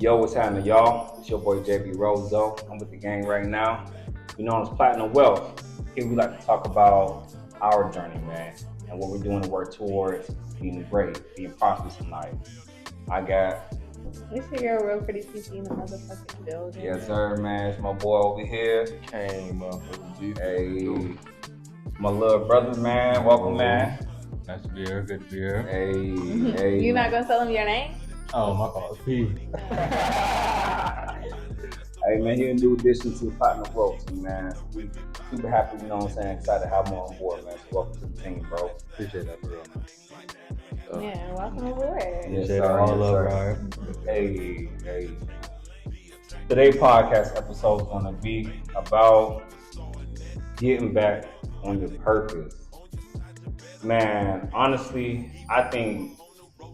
Yo, what's happening, y'all? It's your boy JB Roseau. I'm with the gang right now. You know, it's Platinum Wealth. Here we like to talk about our journey, man, and what we're doing to work towards being great, being prosperous in life. I got, It's your girl, real pretty CC in the motherfucking building. yes, sir, man. It's my boy over here. Kvng Geezy. Hey, my little brother, man. Welcome, man. Nice to be here. Good to be here. Hey. You not gonna tell him your name? Oh, my fault. P. Hey, man, you're a new addition to the Platinum Wealth team, man. We super happy, you know what I'm saying? Excited to have him on board, man. So welcome to the team, bro. Appreciate that, for real, man. Yeah, welcome aboard. Yes, Appreciate sir, it. All yes, love, sir. right? Hey. Today's podcast episode is going to be about getting back on your purpose. Man, honestly, I think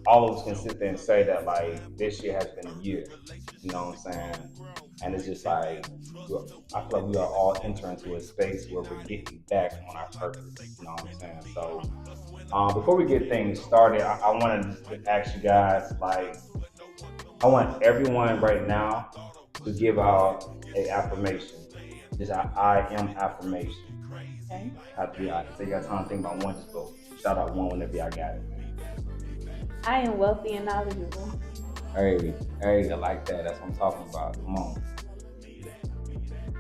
all of us can sit there and say that, like, this year has been a year. You know what I'm saying? And it's just like, I feel like we are all entering into a space where we're getting back on our purpose. You know what I'm saying? So, before we get things started, I wanted to ask you guys, like, I want everyone right now to give out an affirmation. Just an I am affirmation. Okay. After you take your time to think about one, just go shout out one whenever y'all got it. I am wealthy and knowledgeable. Hey, I like that. That's what I'm talking about. Come on.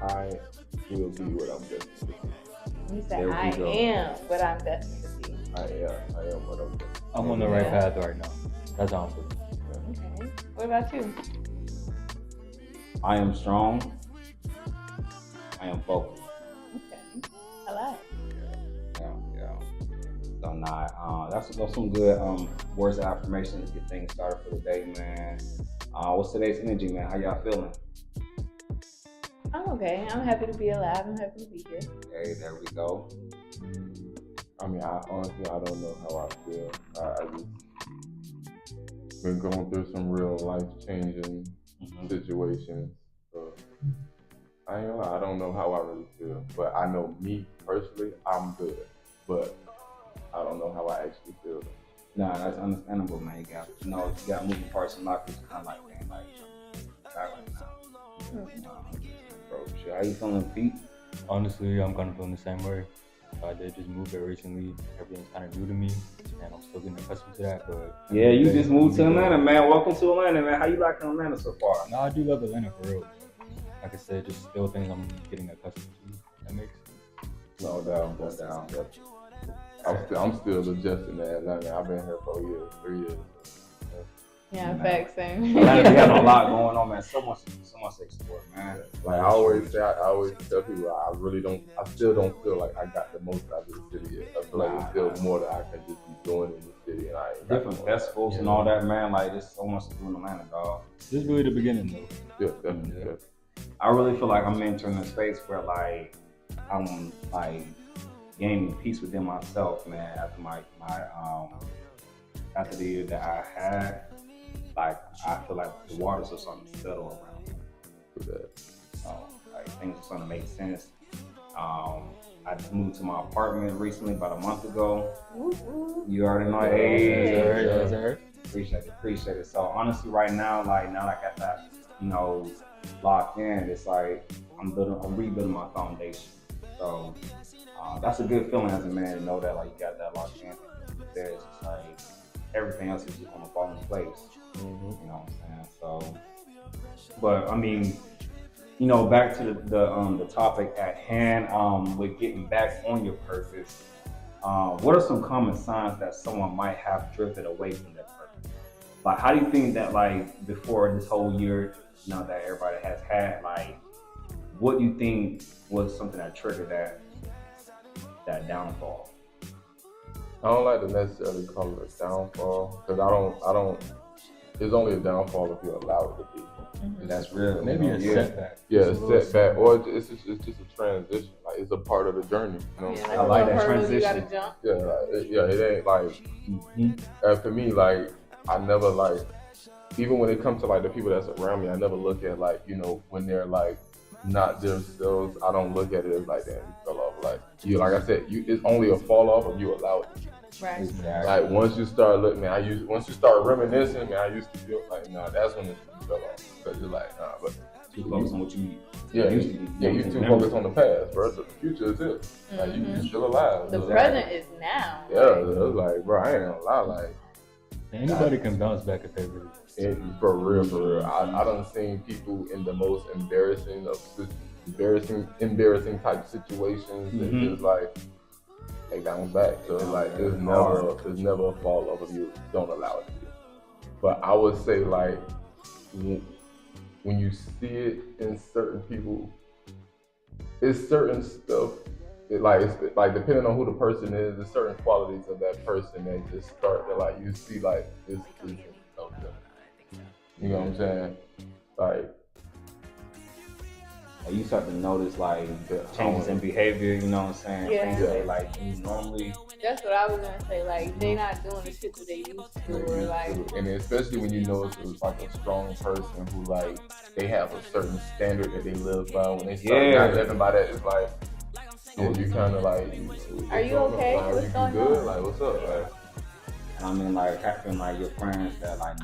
I will be what I'm destined to be. You There said we I go. am what I'm destined to be. I am what I'm destined to I'm on the right path right now. That's how I'm feeling. Okay. What about you? I am strong. I am focused. Okay. I like it. Yeah. So that's some good words of affirmation to get things started for the day, man. What's today's energy, man? How y'all feeling? I'm okay. I'm happy to be alive. I'm happy to be here. Hey, there we go. I mean, honestly, I don't know how I feel. I just been going through some real life-changing situations. So I don't know how I really feel. But I know me, personally, I'm good. But I don't know how I actually feel. Nah, that's understandable, man. You got moving parts in life, which is kind of like, man, like, that right now. Bro, shit, how you feeling, Pete? Honestly, I'm kind of feeling the same way. I did just move there recently. Everything's kind of new to me, and I'm still getting accustomed to that. But Yeah, you just moved to Atlanta, man. Welcome to Atlanta, man. How you liking Atlanta so far? No, I do love Atlanta for real. Like I said, just still things I'm getting accustomed to. That makes sense. No doubt. I'm still adjusting to Atlanta. I've been here for 3 years. Yeah, Nah. facts, same. Atlanta, we having a lot going on, man. So much to explore, man. Like I always tell people, I still don't feel like I got the most out of the city yet. I feel like there's still more that I can just be doing in the city, and I ain't got Different no- festivals and all that, man. Like, there's so much to do in Atlanta, dog. This is really the beginning, though. Yeah, definitely. Yeah. I really feel like I'm entering a space where, like, I'm like gaining peace within myself, man. After after the year that I had, like, I feel like the waters are starting to settle around me. So, like, things are starting to make sense. I just moved to my apartment recently, about a month ago. You already know, Yes, sir. Appreciate it. So honestly, right now, like, now that I got that, locked in, it's like I'm rebuilding my foundation. So that's a good feeling as a man to know that, like, you got that locked in. There's just like everything else is just gonna fall in place. You know what I'm saying? So, but I mean, back to the topic at hand, with getting back on your purpose. What are some common signs that someone might have drifted away from their purpose? Like, how do you think that, like, before this whole year, that everybody has had, like, what do you think was something that triggered that downfall? I don't like to necessarily call it a downfall because I don't. It's only a downfall if you allow it to be. That's real. Maybe a setback. Yeah, Just a little setback, or it's just a transition. Like, it's a part of the journey. You know. Yeah, I like that hurdle you transition. gotta jump. It ain't like. For me, like, I never, like, even when it comes to, like, the people that's around me, I never look at, like, when they're, like, not themselves. I don't look at it as like, damn, you fell off. Like I said, it's only a fall off if you allow it. Right. Exactly. Like, once you start looking, once you start reminiscing, man, I used to feel like, nah, that's when it fell off. Because you're like, nah, but Too focused on what you yeah, used to be. you too focused on the past, bro. The future is here. Like you still alive. The so, present is now. Yeah, it's like, bro, I ain't gonna lie, like. Anybody can bounce back if they really. For real. I done seen people in the most embarrassing type situations and just like they bounce back. So it's like it's never a fault of you don't allow it to be. But I would say like when you see it in certain people, it's certain stuff. It's like depending on who the person is, there's certain qualities of that person that just start to like you see like this is of them. You know what I'm saying? Like you start to notice like the changes in behavior, you know what I'm saying? Yeah. Things that they like do normally. That's what I was gonna say. Like they not doing the shit that they used to, or like. And especially when you know it's like a strong person who like they have a certain standard that they live by. When they start not living by that, it's like you kind of like. Are you okay? Like, what's going good? on? Like what's up? Like, I mean, like having like your friends that like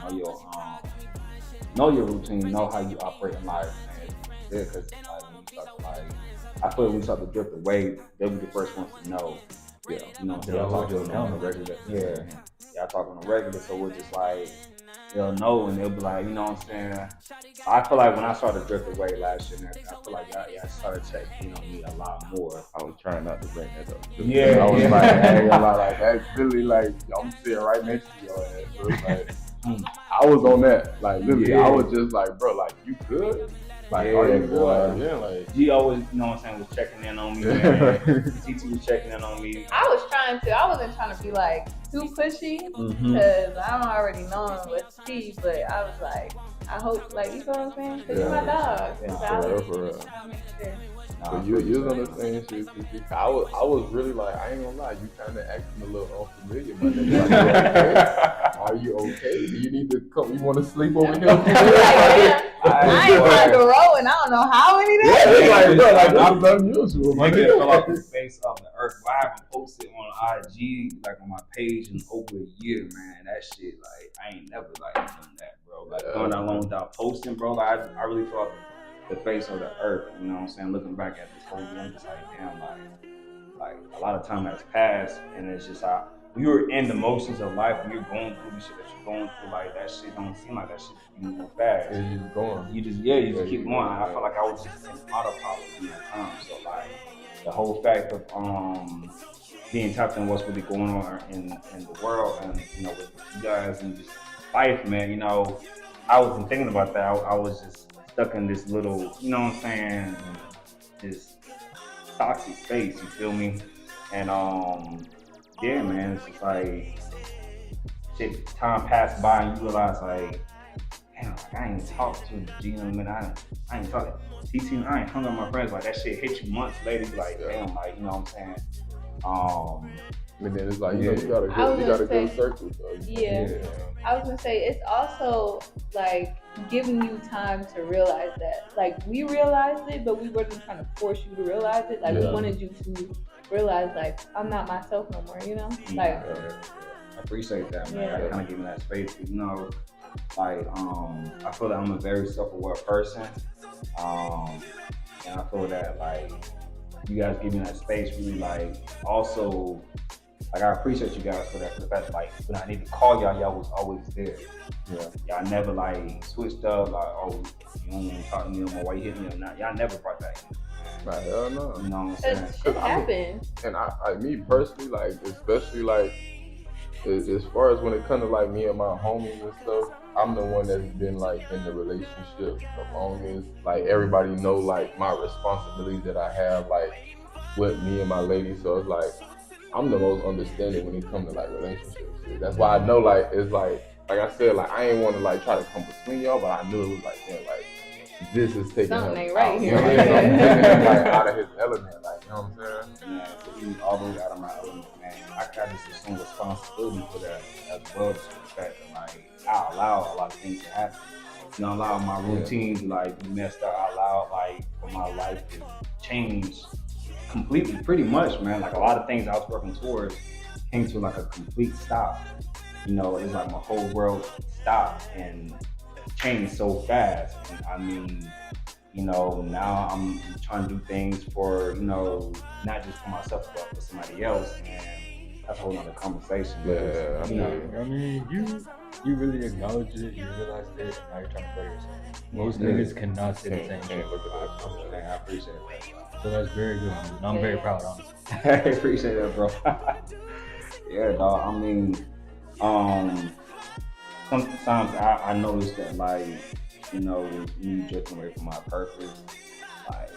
know your routine, know how you operate in life, man. Yeah, because like when you start to like, I feel when you start to drift away, they'll be the first ones to know. Yeah, you know, they'll talk to them on a regular. Yeah, I talk on a regular, so we're just like they'll know and they'll be like, you know what I'm saying. I feel like when I started to drift away last year, I feel like I started checking on me a lot more. I was trying not to bring that up. Yeah, I was like, I ain't gonna lie, like that's really like I'm sitting right next to your ass. So it's like I was on that, like literally, I was just like, bro, like you good? Like, are you good? Like, yeah, like G always, you know what I'm saying, was checking in on me. Man. TT was checking in on me. I wasn't trying to be like too pushy because I'm already knowing what's tea, but I was like, I hope, like, you know what I'm saying? Because you're my dog. For real. But you was on the same shit. I was really like, I ain't gonna lie, you kind of acting a little unfamiliar. My nigga. Like, are you okay? Do you need to come? You want to sleep over here? I ain't like a row and I don't know how many days. Yeah, it's like, bro, like this is unusual. My nigga fell off the face of the earth. I haven't posted on IG, like on my page in over a year, man. That shit, like, I ain't never like done that, bro. Like going that long without posting, bro. Like I really felt the face of the earth, you know what I'm saying? Looking back at this whole year, I'm just like, damn, like a lot of time has passed, and it's just how you're in the motions of life, when you're going through the shit that you're going through, like that shit don't seem like that shit you move fast. Yeah, you just going. You just keep going. I felt like I was just in autopilot in that time. So like the whole fact of being tapped in what's really going on in the world, and you know, with you guys and just life, man. You know, I wasn't thinking about that. I was just stuck in this little, you know what I'm saying, this toxic space, you feel me? And yeah, man, it's just like shit, time passed by and you realize like, damn, like I ain't talked to Gina, man. I ain't talking TT, I ain't hung up my friends. Like that shit hit you months later, you like, damn, like, you know what I'm saying? And then it's like, you got a good circle. So yeah. I was gonna say it's also like giving you time to realize that. Like we realized it, but we wasn't trying to force you to realize it. Like we wanted you to realize, like, I'm not myself no more. You know, like. I appreciate that, man. I kind of give me that space, you know. Like, I feel that I'm a very self-aware person, and I feel that like you guys give me that space, really like also. Like I appreciate you guys for that, for the fact that like when I need to call y'all was always there. Yeah. Y'all never like switched up, like, oh, you don't want to talk to me no more, why you hitting me or not? Y'all never brought that in. Like, hell no. You know what I'm saying? Shit happens. And I, me personally, like, especially like as far as when it comes to like me and my homies and stuff, I'm the one that's been like in the relationship the longest. Like everybody know like my responsibilities that I have like with me and my lady. So it's like I'm the most understanding when it comes to like relationships. That's why I know like it's like I said, like I ain't want to like try to come between y'all, but I knew it was like, man, like this is taking something him ain't right out. here. You know, like, taking him like out of his element, like, you know what I'm saying? Yeah, so he's all the way out of my element, man. I just assume responsibility for that as well, just for the fact that like I allow a lot of things to happen. You know, I allow my routine to like be messed up. I allow like for my life to change completely, pretty much, man. Like a lot of things I was working towards came to like a complete stop. You know, it's like my whole world stopped, and changed so fast. And I mean, now I'm trying to do things for, not just for myself, but for somebody else. And that's a whole nother conversation. Yeah, I mean, you really acknowledge it, you realize it, and now you're trying to better yourself. Most niggas cannot say the same thing. I appreciate that. So that's very good, dude. And I'm very proud, honestly. I appreciate that, bro. Yeah, dog. I mean, sometimes I notice that, like, with me drifting away from my purpose, like,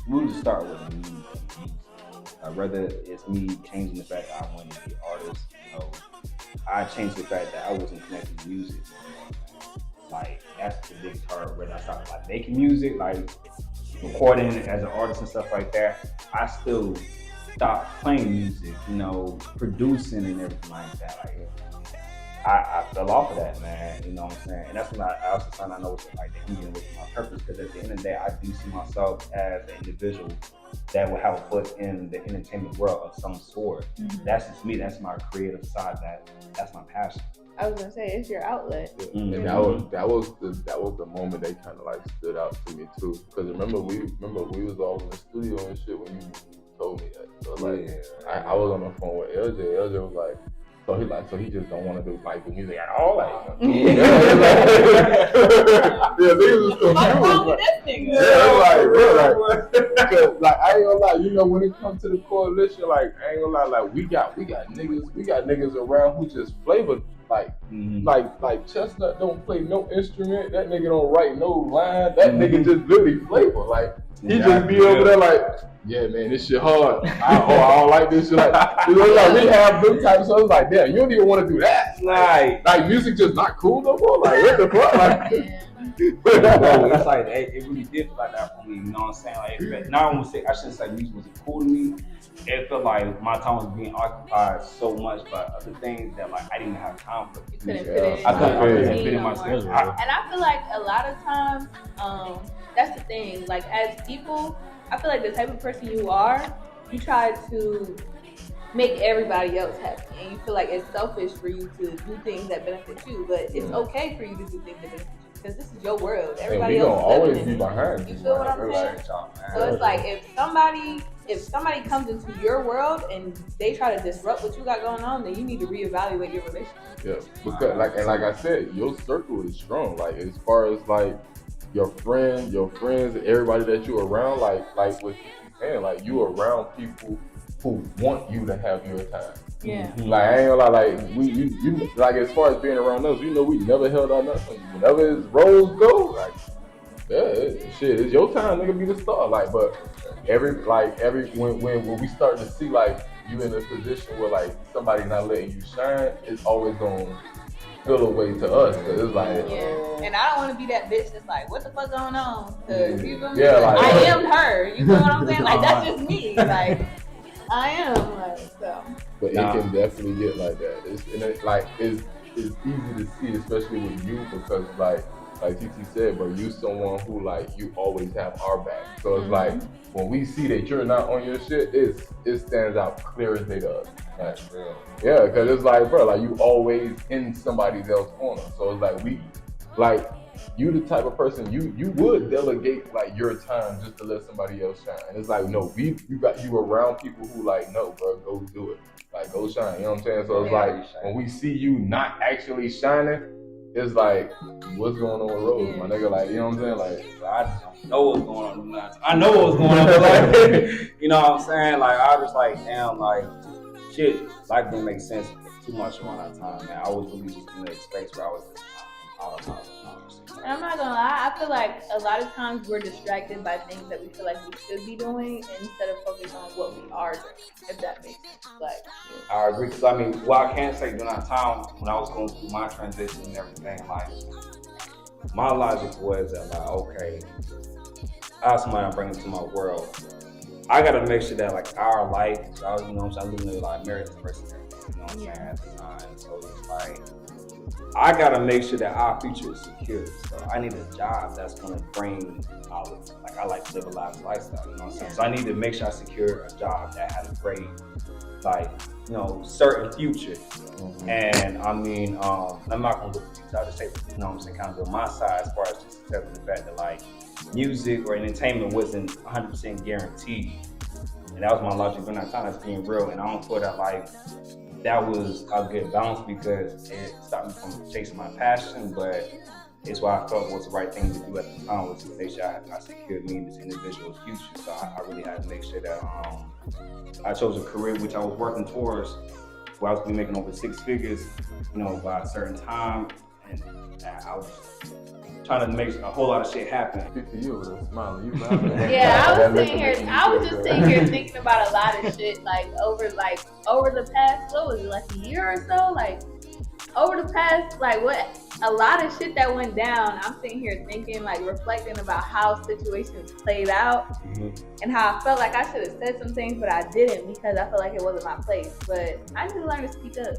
we'll just start with me. Whether it's me changing the fact that I wanted to be an artist, I changed the fact that I wasn't connected to music. Like, that's the big part. Whether I started like making music, like recording as an artist and stuff like that, I still stopped playing music, producing and everything like that. Like, I fell off of that, man. You know what I'm saying? And that's when I also found I know it's like the Indian with my purpose, because at the end of the day, I do see myself as an individual that will have a foot in the entertainment world of some sort. Mm-hmm. That's just me. That's my creative side. That's my passion. I was gonna say it's your outlet. Mm-hmm. And that was the moment that kind of like stood out to me too. Because remember we was all in the studio and shit when you told me that. So like I was on the phone with LJ. LJ was like. So he just don't want to do like the music at all. Like, niggas was confused. What's wrong with this nigga? Cause like I ain't gonna lie, when it comes to the coalition, like I ain't gonna lie, like we got niggas around who just flavor like Chestnut don't play no instrument, that nigga don't write no line, that nigga just literally flavor. Like he just be over there like, yeah, man, this shit hard. I don't like this shit. Like, we have them types. So I was like, damn, you don't even want to do that. Like music just not cool no more. Like, what the fuck? Like, it's like it really did feel like that for me. You know what I'm saying? Like, not only I shouldn't say music wasn't cool to me. It felt like my time was being occupied so much by other things that like I didn't have time for. You couldn't fit it in. I couldn't fit in my schedule. And I feel like a lot of times, that's the thing. Like as people, I feel like the type of person you are, you try to make everybody else happy, and you feel like it's selfish for you to do things that benefit you. But it's okay for you to do things that benefit you because this is your world. Everybody else is always be behind you. Feel what I'm saying? So it's like if somebody comes into your world and they try to disrupt what you got going on, then you need to reevaluate your relationship. Yeah, because like I said, your circle is strong. Like as far as like your friends, everybody that you around, like what you saying, like you around people who want you to have your time. Yeah. Like I ain't gonna lie, like you like as far as being around us, we never held our nuts on you. Whenever it's Roseau, like it's your time, nigga, be the star. Like, but when we start to see like you in a position where like somebody not letting you shine, it's always gonna feel a way to us, cause it's like and I don't want to be that bitch that's like, what the fuck going on? Cause you feel me? Yeah, like, I am her. You know what I'm saying? Like that's just me. Like I am like so. But it can definitely get like that. It's easy to see, especially with you, because like TT said, bro, you someone who like you always have our back. So it's like when we see that you're not on your shit, it stands out clear as day to us. That's real. Yeah, because it's like, bro, like you always in somebody else's corner. So it's like you the type of person you would delegate like your time just to let somebody else shine. And it's like, no, you got you around people who like, no, bro, go do it. Like go shine. You know what I'm saying? So it's like when we see you not actually shining, it's like, what's going on with Rose, my nigga? Like, you know what I'm saying? Like, I don't know what's going on. I know what's going on, but like, you know what I'm saying? Like, I was like, damn, like, shit, life didn't make sense too much around that time, man. I was really just in a space where I was just out of time. And I'm not gonna lie, I feel like a lot of times we're distracted by things that we feel like we should be doing instead of focusing on what we are doing, if that makes sense. Like, I agree, because I mean, what I can say during that time when I was going through my transition and everything, like, my logic was that, like, okay, I have somebody I'm bringing to my world. I gotta make sure that, like, our life, I was, you know what I'm saying, I was like married to the person, you know what I'm saying, at the time. So it's like, I gotta make sure that our future is secure. So I need a job that's gonna bring knowledge. Like I like to live a lavish lifestyle, you know what I'm saying? So I need to make sure I secure a job that has a great like certain future. And I mean, I'm not gonna look at I'll just say, kind of go my side as far as just accepting the fact that like music or entertainment wasn't 100% guaranteed. And that was my logic when I kind of being real. And I don't feel that like that was a good balance because it stopped me from chasing my passion, but it's what I felt was the right thing to do at the time was to make sure I secured me in this individual's future. So I really had to make sure that I chose a career which I was working towards, where I was gonna be making over 6 figures, by a certain time, and I was trying to make a whole lot of shit happen. Speak to you with a smile. Yeah, I was just sitting here thinking about a lot of shit, like over the past, what was it, like a year or so, like over the past, like what, a lot of shit that went down. I'm sitting here thinking, like reflecting about how situations played out and how I felt like I should have said some things, but I didn't because I felt like it wasn't my place. But I need to learn to speak up.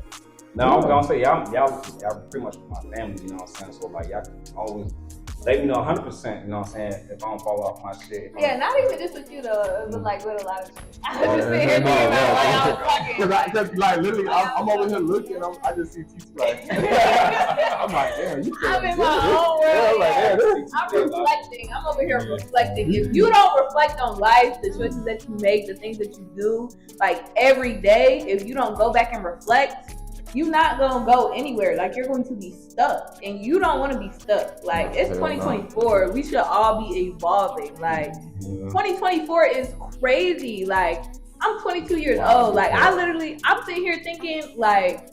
No, I was gonna say y'all pretty much my family, you know what I'm saying? So like y'all can always let me know 100%, you know what I'm saying, if I don't fall off my shit. Yeah, not even just with you though, it was like with a lot of shit. I was just sitting here thinking about like I was talking. Cause like literally, I'm over here looking, I just see T's like, I'm like, damn, you I'm in my own world. I'm reflecting. I'm over here reflecting. If you don't reflect on life, the choices that you make, the things that you do, like every day, if you don't go back and reflect, you're not gonna go anywhere. Like you're going to be stuck, and you don't want to be stuck. Like it's 2024. We should all be evolving. Like 2024 is crazy. Like I'm 22 years old. Like I'm sitting here thinking like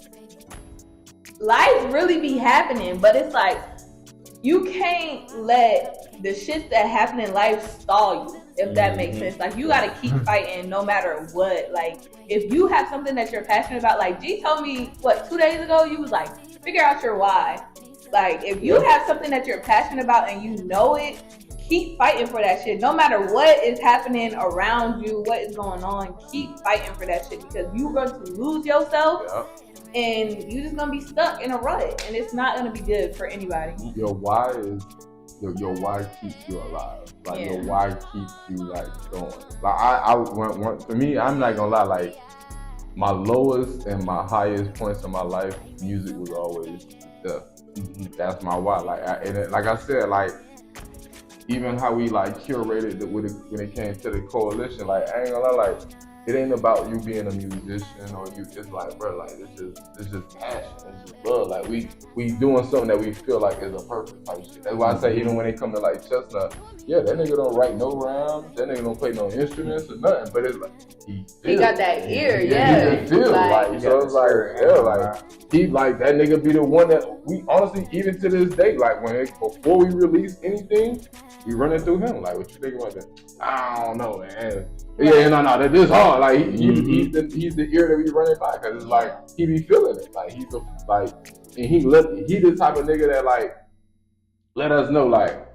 life really be happening, but it's like you can't let the shit that happen in life stall you. If that makes sense. Like you gotta keep fighting no matter what. Like if you have something that you're passionate about, like G told me 2 days ago, you was like, figure out your why. Like if you have something that you're passionate about and you know it, keep fighting for that shit. No matter what is happening around you, what is going on, keep fighting for that shit because you're going to lose yourself and you're just gonna be stuck in a rut and it's not gonna be good for anybody. Your why keeps you alive. Like your why keeps you like going. Like I for me, I'm not gonna lie, like my lowest and my highest points in my life, music was always death. That's my why. Like I said, like even how we like curated it when it came to the coalition, like I ain't gonna lie, like it ain't about you being a musician or you just like, bro, like it's just passion, it's just love. Like we doing something that we feel like is a purpose type shit. That's why I say even when they come to like Chestnut, that nigga don't write no rhymes, that nigga don't play no instruments or nothing, but it's like he got that ear, he can feel like so it's like he like that nigga be the one that we honestly even to this day, like before we release anything, we run it through him. Like what you think about that? I don't know, man. Yeah, no, that is hard. Like he's the ear that we run it by because it's like he be feeling it. Like he's and he the type of nigga that like let us know like,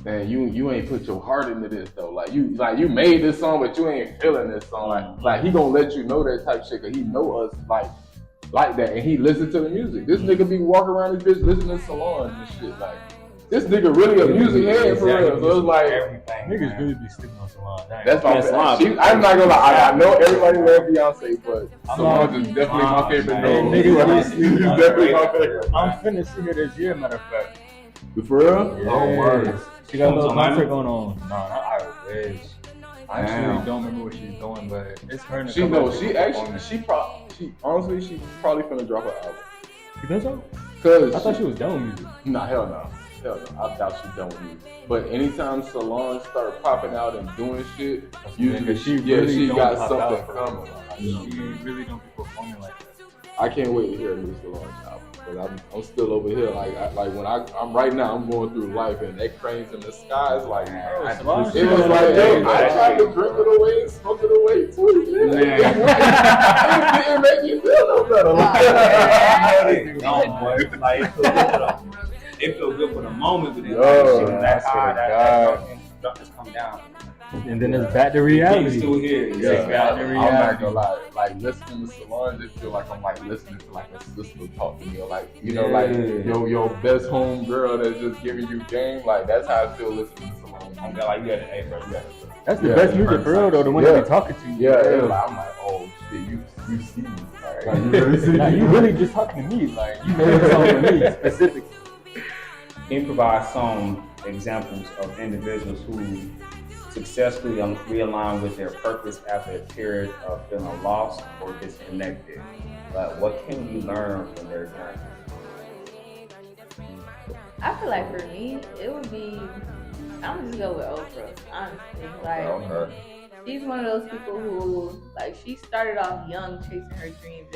man, you ain't put your heart into this though. Like you made this song, but you ain't feeling this song. Like he gonna let you know that type shit because he know us like that, and he listen to the music. This nigga be walking around this bitch listening to salons and shit like. This nigga really a music head for real. So it's like niggas really be sticking on Salon. That's my favorite. I'm not gonna lie. I know everybody loves Beyonce, but Salon is definitely my favorite. Nigga, definitely my favorite. I'm finna see her this year, matter of fact. For real? Yeah. Oh, word. She got a little concert going on. No, not I wish. I actually don't remember what she's doing, but it's her. And she probably finna drop an album. You think so? Cause I thought she was done with music. Nah, hell no. I doubt she's done with music. But anytime salons start popping out and doing shit, usually she got something coming. She really don't be performing like that. I can't wait to hear a new Salon album. But I'm still over here like when I'm right now I'm going through life and that cranes in the sky is like it was like yo, I tried to drink it away and smoke it away too. It didn't make you feel no better. It feels good for the moment, but then that's how that just come down. And then it's back to reality. Still here. Back to reality. I'm not gonna lie. Like listening to Salon, just feel like I'm like listening to like a sister talk to me, or like like your best home girl that's just giving you game. Like that's how I feel listening to Salon. I'm like you got it, hey bro, you got it. That's the best music for real though. The one that be talking to you. Yeah. Like, I'm like, oh shit, you see me. Like, you really see nah, you really just talking to me. Like, you made a song for me specifically. Can you provide some examples of individuals who successfully realign with their purpose after a period of feeling lost or disconnected? But what can we learn from their journey? I feel like for me, it would be, I'm gonna just go with Oprah, honestly. Like, she's one of those people who, like, she started off young chasing her dreams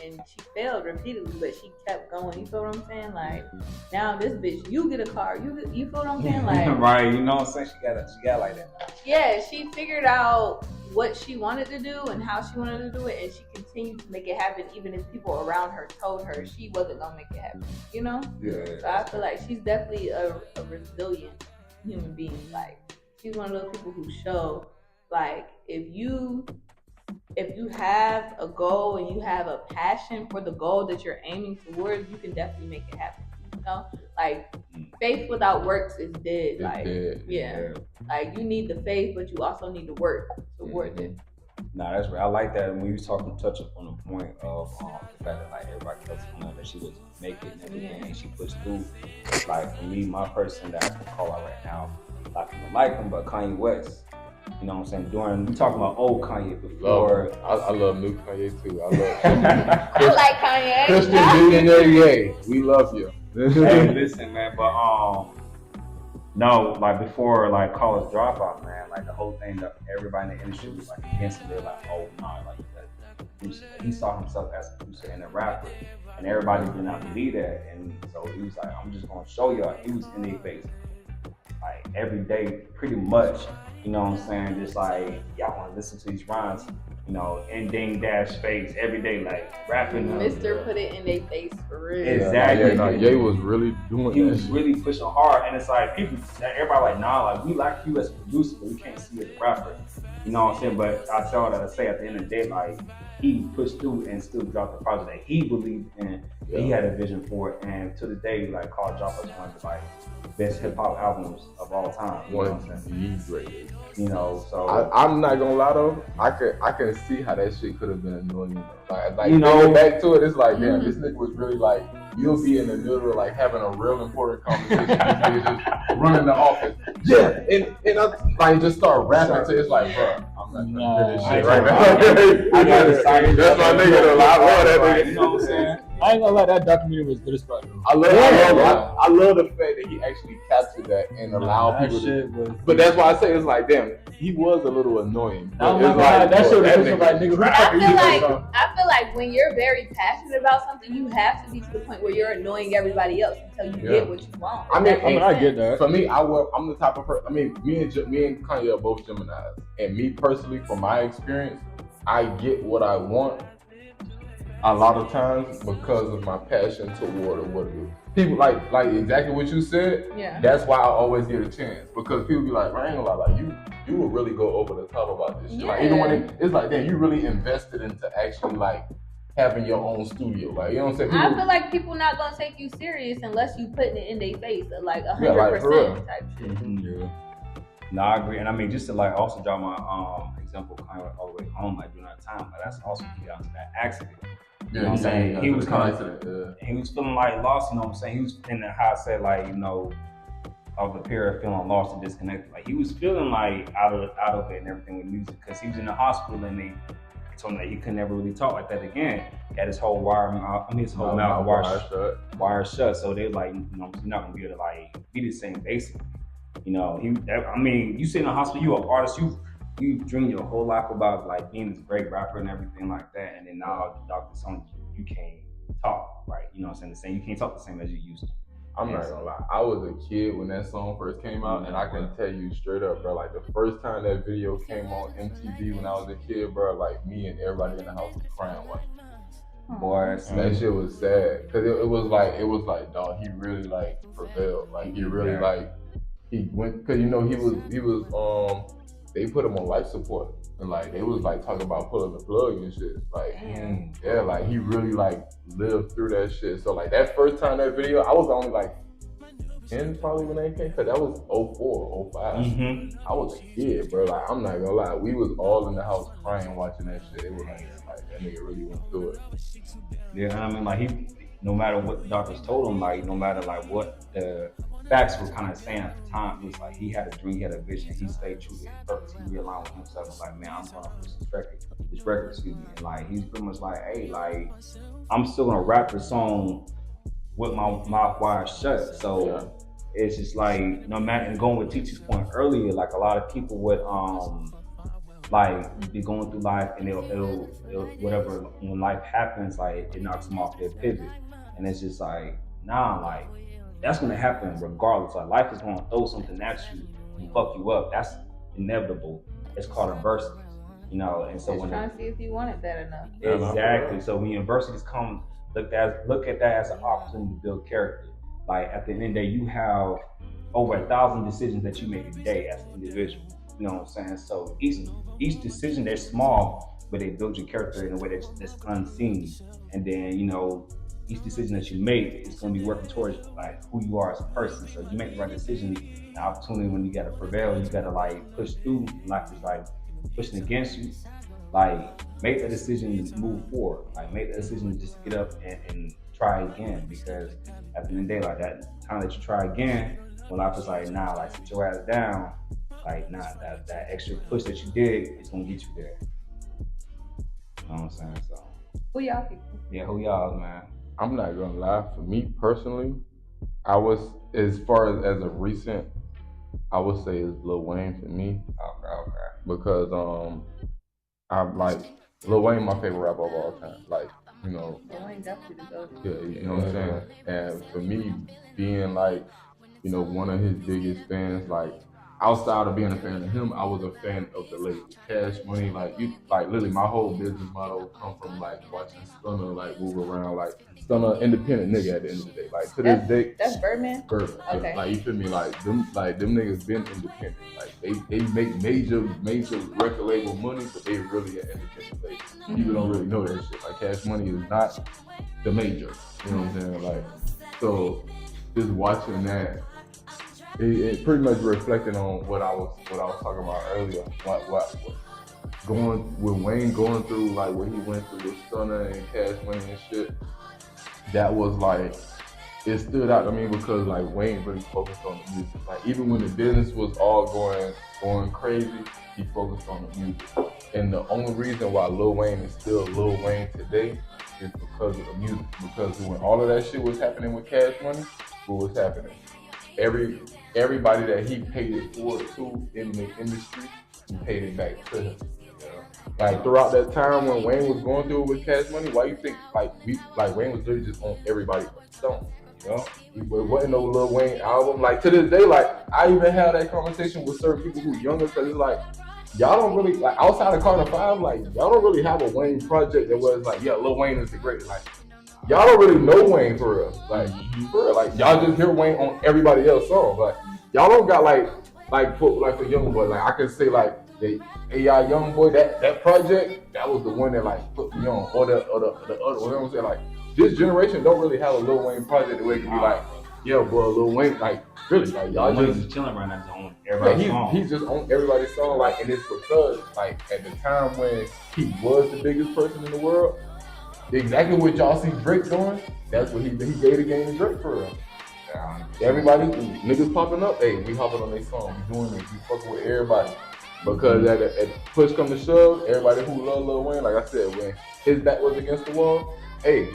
and she failed repeatedly, but she kept going. You feel what I'm saying? Like, now this bitch, you get a car. You feel what I'm saying? Like, right, you know what I'm saying? She got like that. Yeah, she figured out what she wanted to do and how she wanted to do it, and she continued to make it happen, even if people around her told her she wasn't gonna make it happen. You know? Yeah. So I feel like she's definitely a resilient human being. Like, she's one of those people who show, like, if you have a goal and you have a passion for the goal that you're aiming towards, you can definitely make it happen. You know, like, faith without works is dead. Like, yeah, like, you need the faith, but you also need to work towards it. Nah, that's right. I like that when you was touch up on the point of the fact that like everybody kept telling her that she was making and everything, and she pushed through. Like, for me, my person that I can call out right now, a lot of people like him, but Kanye West. You know what I'm saying? We talking about old Kanye before. I love new Kanye too. I love I like Kanye. Christian billionaire, yay. We love you. Hey, listen, man, but no, like before, like college dropout, man, like the whole thing that everybody in the industry was like against it. They're like, oh no, like that producer. He saw himself as a producer and a rapper, and everybody did not believe that. And so he was like, I'm just gonna show y'all. He was in their face, like every day, pretty much. You know what I'm saying? Just like, y'all want to listen to these rhymes, you know, in ding dash face every day, like rapping. Mr. Put it in their face for real. Exactly. Yeah, Ye was really doing He that. was really pushing hard, and it's like people, everybody like, nah, like we like you as a producer, but we can't see you as a rapper. You know what I'm saying? But I tell that I say at the end of the day, like he pushed through and still dropped the project that he believed in. Yeah. He had a vision for it, and to the day, like College Dropout is one of the like best hip hop albums of all time. You know what I'm saying? Great. You know, so I'm not gonna lie though, I can see how that shit could have been annoying. Like you know, back to it, it's like, damn, this nigga was really like, you'll be in the middle of like having a real important conversation, just running the office. Yeah, and I like just start rapping to it's like, bro, I'm not trying to do this shit right now. I got excited. That's my nigga though. I love that nigga. You know what I'm saying? I ain't gonna lie, that documentary was good as fuck. I love the fact that he actually captured that and allowed people to. But that's why I say it's like, damn, he was a little annoying. Oh my God, that shit was like, nigga, I feel like when you're very passionate about something, you have to be to the point where you're annoying everybody else until you get what you want. I mean, I get that. For me, I'm the type of person. I mean, me and Kanye are both Geminis, and me personally, from my experience, I get what I want a lot of times because of my passion toward what it is. People like exactly what you said. Yeah. That's why I always get a chance, because people be like, I ain't gonna lie, like you will really go over the top about this shit. Yeah. Like even when it's like, damn, you really invested into actually like having your own studio. Like, you know what I'm saying? People, I feel like people not gonna take you serious unless you putting it in their face, like 100% type shit. Mm-hmm. Yeah. No, I agree, and I mean just to like also draw my example kind of all the way home, like during that time, but that's also down to that accident. You know what I'm saying? He was kind of, he was feeling like lost. You know what I'm saying? He was in the how I said like, you know, of the period of feeling lost and disconnected. Like he was feeling like out of it and everything with music, because he was in the hospital and they told him that he could never really talk like that again. He had his whole mouth wire shut. So they like, you know, you're not gonna be able to like be the same basically. You know, you sit in the hospital, you an artist, you dream your whole life about like being this great rapper and everything like that, and then now the doctor's telling you can't talk, right? You know what I'm saying? You can't talk the same as you used to. I'm not gonna lie, I was a kid when that song first came out, and I can tell you straight up, bro, like the first time that video came on MTV when I was a kid, bro, like me and everybody in the house was crying. Like, boy, that shit was sad, cause it was like, dog, he really like prevailed, like he really like, he went, cause you know he was they put him on life support, and like they was like talking about pulling the plug and shit. Like, yeah, like he really like lived through that shit. So like that first time that video, I was only like 2010 probably when that came, cause that was 04, 05. Mm-hmm. I was a kid, bro. Like, I'm not gonna lie, we was all in the house crying watching that shit. It was like that nigga really went through it. Yeah, I mean, like he, no matter what the doctors told him, like no matter like what the facts were kind of saying at the time, it was like he had a dream, he had a vision, he stayed true to his purpose, he realigned with himself. And like, man, I'm gonna push this record, excuse me, and like he's pretty much like, hey, like I'm still gonna rap the song with my mouth wide shut. So Yeah. it's just like no matter, and going with Titi's point earlier, like a lot of people would like be going through life and it'll whatever, when life happens, like it knocks them off their pivot, and it's just like, nah, like that's gonna happen regardless. Like life is gonna throw something at you and fuck you up. That's inevitable. It's called adversity, you know. And so Just when trying to see if you want it bad enough. exactly, so when adversities come, look at that as an opportunity to build character. Like at the end of the day, you have over 1,000 decisions that you make a day as an individual. You know what I'm saying? So each decision, they're small, but they build your character in a way that's unseen. And then, you know, each decision that you make is going to be working towards like who you are as a person. So you make the right decision, the opportunity when you got to prevail, you got to like push through. Life is like pushing against you. Like make the decision to move forward. Like make the decision to just get up and try again. Because at the end of the day, like that time that you try again, when life is like, nah, like sit your ass down, like nah, that extra push that you did is gonna get you there. You know what I'm saying? So Who y'all people? yeah, who y'all, man? I'm not gonna lie. For me personally, I was, as far as a recent, I would say it's Lil Wayne for me. Okay. Because I'm like, Lil Wayne my favorite rapper of all time. Like, you know. Lil Wayne definitely the GOAT. Yeah, you know what I'm saying? And for me, being like, you know, one of his biggest fans, like outside of being a fan of him, I was a fan of the label Cash Money. Like literally my whole business model come from like watching Stunner like move around, like Stunner independent nigga at the end of the day. Like to this day, that's Birdman. Birdman. Okay. Yeah. Like you feel me? Like them niggas been independent. Like they make major record label money, but they really an independent label. Mm-hmm. People don't really know that shit. Like Cash Money is not the major. You know what I'm saying? Like, so just watching that, it pretty much reflected on what I was talking about earlier. What when Wayne going through like what he went through with Stunner and Cash Money and shit. That was like, it stood out to me because like Wayne really focused on the music. Like even when the business was all going crazy, he focused on the music. And the only reason why Lil Wayne is still Lil Wayne today is because of the music. Because when all of that shit was happening with Cash Money, what was happening? Everybody that he paid it forward to in the industry, he paid it back to him. Like throughout that time when Wayne was going through it with Cash Money, why you think Wayne was literally just on everybody's song? You know, it wasn't no Lil Wayne album. Like to this day, like I even had that conversation with certain people who younger, because it's like y'all don't really like outside of Carter 5, like y'all don't really have a Wayne project that was like, yeah, Lil Wayne is the greatest. Like y'all don't really know Wayne for real. Like for real, like y'all just hear Wayne on everybody else's song. Like y'all don't got for Young Boy. Like I could say like the AI Young Boy, that project, that was the one that like put me on, or the other, you know what I'm saying? Like this generation don't really have a Lil Wayne project the way it can be like, yeah, bro, Lil Wayne, like really, like y'all just chilling right now, on everybody's song. He's just on everybody's song, like, and it's because like at the time when he was the biggest person in the world, exactly what y'all see Drake doing, that's what he gave the game to Drake for real. Everybody, niggas popping up, hey, we hopping on their song, we doing this, we fucking with everybody. Because at push come to shove, everybody who love Lil Wayne, like I said, when his back was against the wall, hey,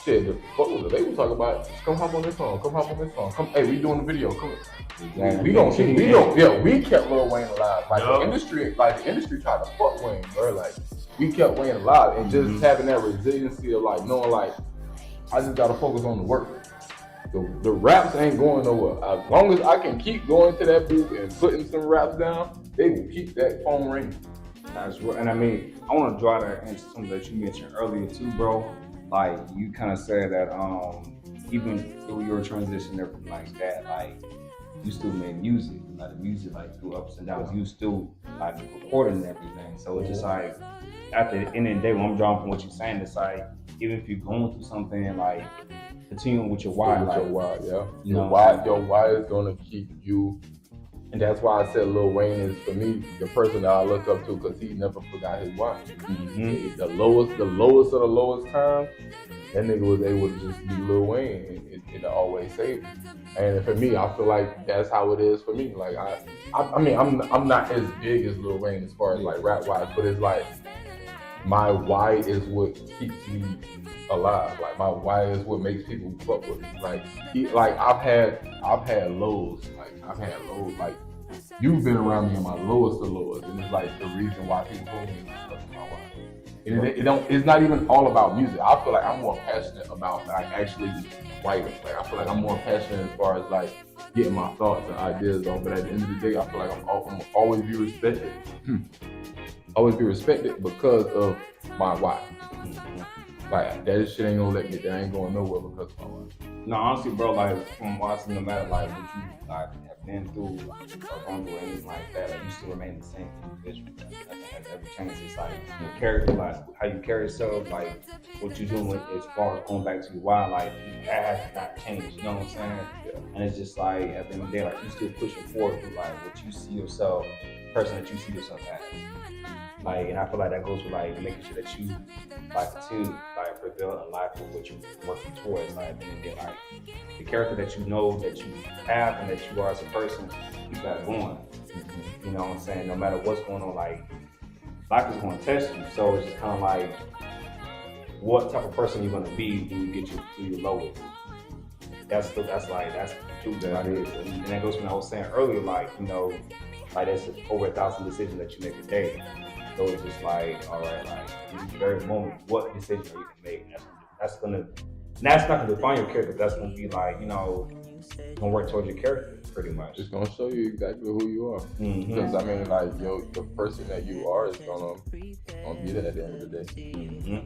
shit, the fuck was it? They were talking about, come hop on this song, come, hey, we doing the video, come. Exactly. We kept Lil Wayne alive. Like the industry tried to fuck Wayne, bro. Like we kept Wayne alive, and just having that resiliency of like knowing like I just gotta focus on the work. The raps ain't going nowhere. As long as I can keep going to that booth and putting some raps down, they will keep that phone ringing. That's right. And I mean, I want to draw that into something that you mentioned earlier too, bro. Like you kind of said that even through your transition and everything like that, like you still made music. Like the music, like through ups and downs, you still like recording and everything. So it's just like at the end of the day, when I'm drawing from what you're saying, it's like even if you're going through something like continuing with your why. With like, your why, yeah. You Your know, why, your why is gonna keep you. And that's why I said Lil Wayne is, for me, the person that I look up to, because he never forgot his why. Mm-hmm. The lowest of the lowest times, that nigga was able to just be Lil Wayne and always save it. And for me, I feel like that's how it is for me. Like I mean, I'm not as big as Lil Wayne as far as like rap wise, but it's like my why is what keeps me alive. Like my why is what makes people fuck with me. Like I've had lows. Like I've had lows. Like you've been around me in my lowest of lows, and it's like the reason why people hold me because of my why. And it's not even all about music. I feel like I'm more passionate about like actually writing. Like I feel like I'm more passionate as far as like getting my thoughts and ideas off. But at the end of the day, I feel like I'm always be respected. Always be respected because of my why. Like that shit ain't gonna let me. That ain't going nowhere because of my why. No, honestly, bro, like from watching, no matter like what you like have been through or going through anything like that, like you still remain the same individual. Like, nothing has ever changed. It's like your character, like how you carry yourself, like what you're doing with, as far as going back to your why, like that has not changed. You know what I'm saying? Yeah. And it's just like at the end of the day, like you still pushing forward with like what you see yourself, the person that you see yourself as. Like, and I feel like that goes with like making sure that you like continue like prevail in life with what you're working towards. Like, and then like the character that you know that you have and that you are as a person, you got going. You know what I'm saying? No matter what's going on, like life is going to test you. So it's just kind of like what type of person you're going to be when you get to your lowest. That's the truth that it is. And that goes from what I was saying earlier, like, you know, like there's over 1,000 decisions that you make a day. So it's just like, all right, like in this very moment, what decision are you gonna make? That's not gonna define your character. That's gonna be like, you know, gonna work towards your character pretty much. It's gonna show you exactly who you are. Because I mean, like, the person that you are is gonna be there at the end of the day.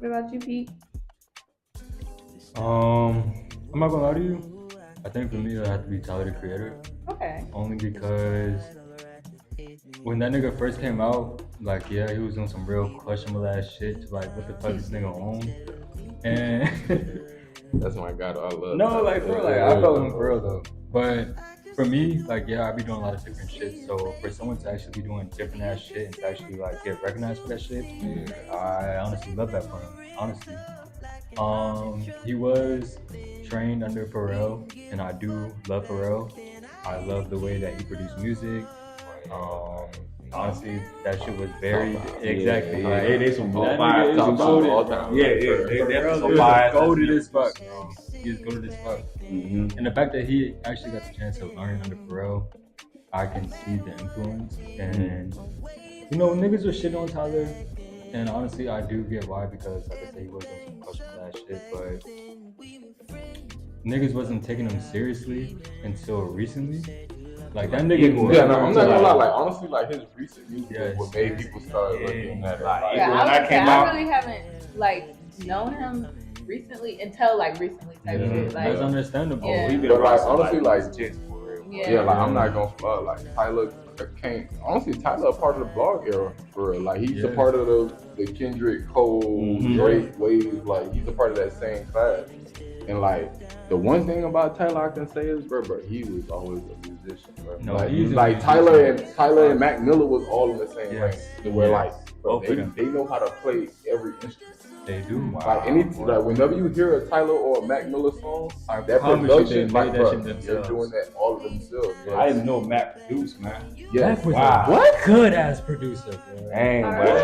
What about you, Pete? I'm not gonna lie to you. I think for me, it had to be Tyler the Creator. Okay. Only because when that nigga first came out, like, yeah, he was doing some real questionable ass shit to like, what the fuck this nigga on? And that's my god, I love. No, like for real, like I felt him for real though. But for me, like, yeah, I be doing a lot of different shit. So for someone to actually be doing different ass shit and to actually like get recognized for that shit, I honestly love that for him. Honestly. He was trained under Pharrell, and I do love Pharrell. I love the way that he produced music. Honestly, that shit was very exactly. Yeah, they some all time. Yeah, they're some vibes. Goated as fuck. He is goated as fuck. And the fact that he actually got the chance to learn under Pharrell, I can see the influence. And you know, niggas were shit on Tyler. And honestly, I do get why, because like I said, he was doing some questionable ass shit, but niggas wasn't taking him seriously until recently. Like that nigga. Yeah, no, I'm not gonna lie. Like honestly, like his recent music is what made people start looking at it. Like, I really haven't like known him recently until like recently type shit. Like, that's understandable. Yeah. But like honestly, like yeah, like I'm not gonna flood. Like Tyler can't. Honestly, Tyler a part of the blog era for real. Like he's a part of the Kendrick, Cole, Drake wave. Like he's a part of that same class. And like the one thing about Tyler I can say is, bro, he was always a musician, bro. No, like Tyler and Mac Miller was all in the same lane. Where like, bro, they know how to play every instrument. They do. Like like whenever you hear a Tyler or a Mac Miller song, that production, like, bro, they're doing that all of themselves. Bro. I didn't know Mac produced, man. Yeah, Mac was a good ass producer, bro. Dang, Mac was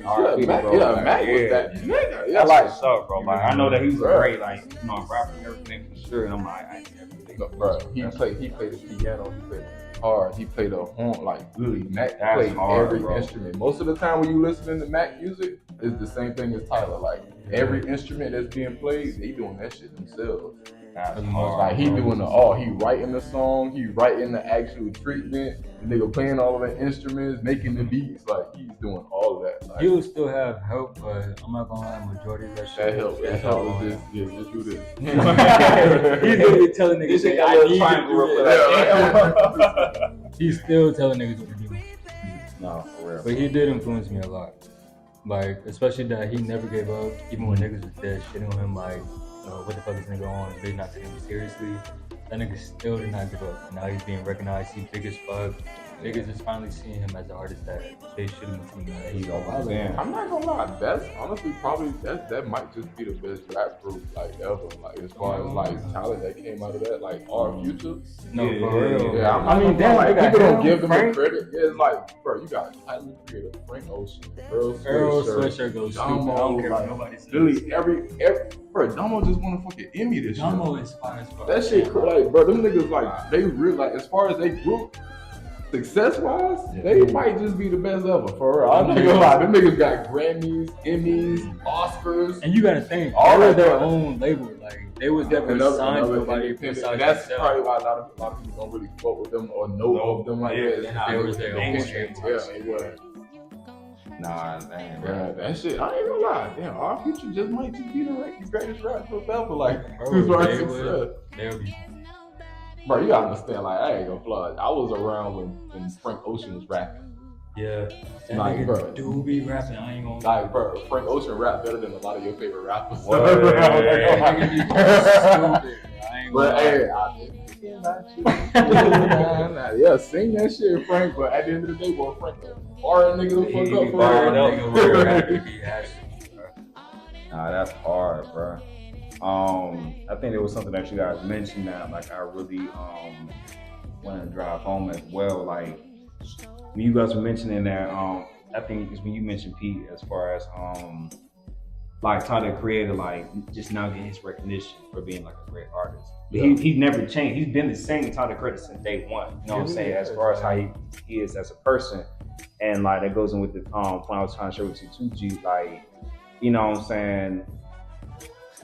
that nigga. Yeah, like what's up, bro. Like I know that he was a great, like, you know, rapper and everything for sure. And I'm like, I never think of bro. He played the piano. He played hard. He played a horn. Like really, Mac played every instrument. Most of the time when you listen to Mac music, it's the same thing as Tyler. Like every instrument that's being played, they doing that shit themselves. Like he doing he writing the song, he writing the actual treatment, the nigga playing all of the instruments, making the beats, like he's doing all of that. Like, he'll still have help, but I'm not gonna lie, majority of that shit. That help is just do this. He's literally telling niggas, I need to do this. He's still telling niggas what to do. No, for real. But he did influence me a lot. Like, especially that he never gave up, even when niggas was dead shitting on him, like, what the fuck is nigga on? They not taking him seriously. That nigga still did not give up. Now he's being recognized. He's big as fuck. Niggas is finally seeing him as an artist that they should have been seeing. He's over. I'm not gonna lie, that's honestly probably that might just be the best rap group like ever. Like as far as like talent that came out of that, like our future. No, for real. Yeah, I mean, damn, like people don't give them Frank. the credit. Yeah, it's like, bro, you got Tyler Creator, Frank Ocean, Earl Sweatshirt goes stupid. I don't care what nobody says. Literally every bro, Domo just won a fucking Emmy this year. Domo is fine as fuck. That shit, like, bro, them niggas like they real like as far as they group. Success wise, they might just be the best ever. For real, I'm not gonna lie. Them niggas got Grammys, Emmys, Oscars, and you gotta think all of their own label. Like they was never signed to nobody. That's probably why a lot of people don't really fuck with them or know of them like that. They was their own stream. Yeah. Nah, man, bro, that shit. I ain't gonna lie. Damn, our future just might just be the greatest rap group ever. Like, they'll be. Bro, you gotta understand, like, I ain't gonna flood. I was around when Frank Ocean was rapping. Yeah. That like, nigga bro, do be rapping, I ain't gonna like, bro, Frank Ocean rap better than a lot of your favorite rappers. But hey, I didn't think about you. Yeah, sing that shit, Frank. But at the end of the day, boy, Frank, bar nigga the fuck up for real. Nah, that's hard, bro. I think there was something that you guys mentioned that like I really want to drive home as well. Like when you guys were mentioning that, I think it's when you mentioned Pete as far as like Tyler the Creator, like just now getting his recognition for being like a great artist. But he's never changed. He's been the same Tyler the Creator since day one. You know what I'm saying? As far as how he is as a person, and like that goes in with the when I was trying to share with you 2G, like you know what I'm saying.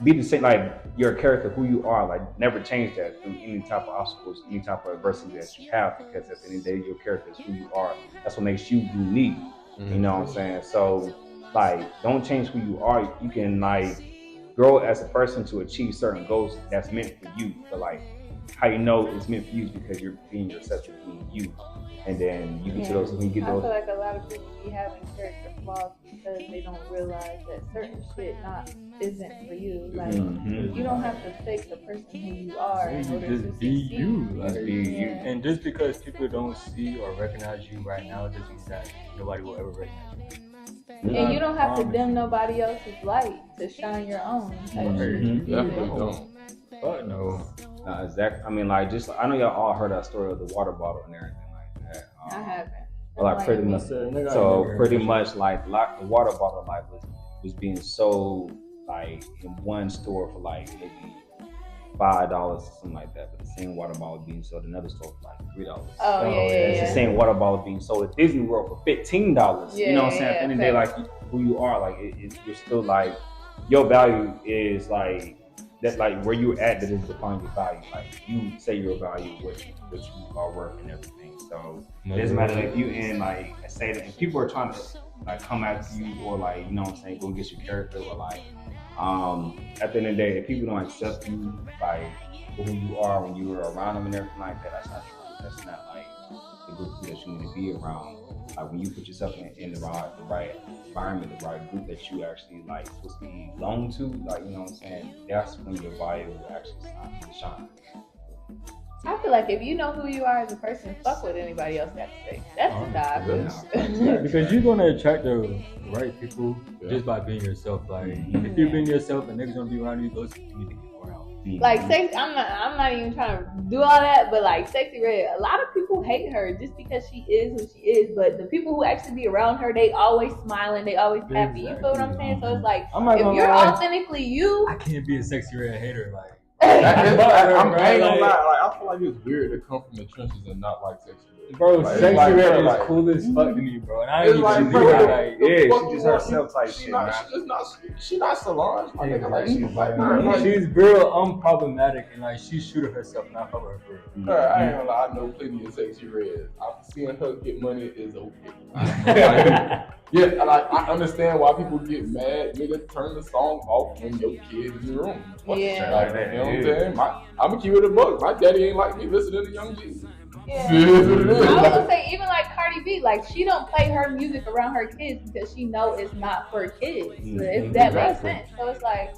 Be the same, like your character, who you are, like never change that through any type of obstacles, any type of adversity that you have, because at the end of the day, your character is who you are. That's what makes you unique. You know what I'm saying? So, like, don't change who you are. You can like grow as a person to achieve certain goals that's meant for you. But like, how you know it's meant for you is because you're being yourself, you're being you, and then you get to those. When you get those, I feel like a lot of people be having character flaws because they don't realize that certain shit isn't for you. Like you don't have to fake the person who you are in order to just be succeed. you. Like, be you. And just because people don't see or recognize you right now doesn't mean that nobody will ever recognize you. And you don't have to dim nobody else's light to shine your own. Definitely don't. But no. Exactly. I mean, like, just I know y'all all heard that story of the water bottle and everything like that. I haven't. Like pretty much. So pretty much, like the water bottle like was being sold like in one store for like maybe $5 or something like that, but the same water bottle being sold in another store for like $3. Oh yeah. It's the same water bottle being sold at Disney World for $15. You know what I'm saying? At the end of the day, like who you are, like you're still like your value is like. That's like where you're at that is defining your value. Like you say your value, what you are worth and everything. So it doesn't matter if you in like say that if people are trying to like come after you or like, you know what I'm saying, go get your character or like at the end of the day, if people don't accept you like who you are when you are around them and everything like that, that's not true. That's not like the group that you need to be around. Like when you put yourself in the right environment, the right group that you actually like supposed to belong to, like you know what I'm saying, that's when your value will actually shine. I feel like if you know who you are as a person, fuck what anybody else got to say. That's the vibe. Because you're gonna attract the right people just by being yourself. Like if you're being yourself and niggas gonna be around you, those people need to get around. Like Sexy, I'm not even trying to do all that, but like Sexy Red, a lot of people hate her just because she is who she is. But the people who actually be around her, they always smiling, they always happy. You feel what I'm saying? So it's like if you're authentically you, I can't be a Sexy Red hater. Like I ain't gonna lie. Like I feel like it's weird to come from the trenches and not like Sexy Red. Bro, like, Sexy Red is cool as fuck to me, bro. And I ain't even she just herself type shit, man. She's not Solange, my nigga. Like she's real unproblematic and like she's shooting herself, not fucking her for her. I ain't gonna lie. I know plenty of Sexy Reds. Seeing her get money is okay. Yeah, like I understand why people get mad. Nigga, turn the song off when your kid in the room. Yeah. Like, you know what I'm saying? I'm gonna keep it a buck. My daddy ain't like me listening to Young Jeezy. Yeah. I was gonna say, even like Cardi B, like she don't play her music around her kids because she know it's not for kids. If that makes sense. So it's like,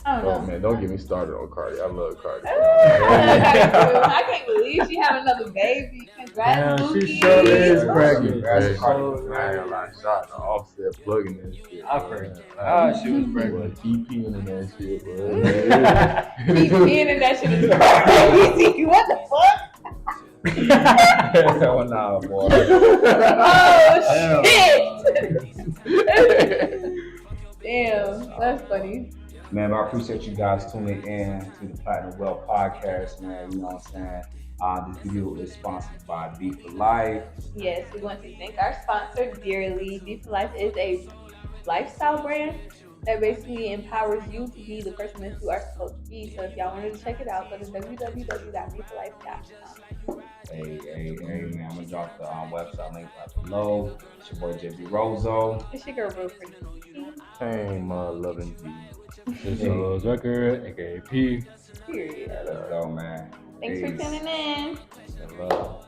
I don't know. Man, don't get me started on Cardi. I love Cardi. I can't believe she had another baby. Congrats, Damn, she Mookie. sure is pregnant. Hey, That's so I ain't gonna lie, shot the Offset plugging that shit. I forgot she was pregnant. TPing in that shit, bro. TPing in that shit is crazy. What the fuck? Hell nah, boy. Oh shit! Damn, that's funny. Man, I appreciate you guys tuning in to the Platinum Well podcast, man. You know what I'm saying? This video is sponsored by Be for Life. Yes, we want to thank our sponsor dearly. Be for Life is a lifestyle brand that basically empowers you to be the person that you are supposed to be. So if y'all wanted to check it out, go to www.beforlife.com. Hey, man, I'm gonna drop the website link right below. It's your boy JB Roseau. It's your girl, real pretty. Hey, my loving G. This is Record, aka P. Period. Let's go, man. Thanks for tuning in. Love.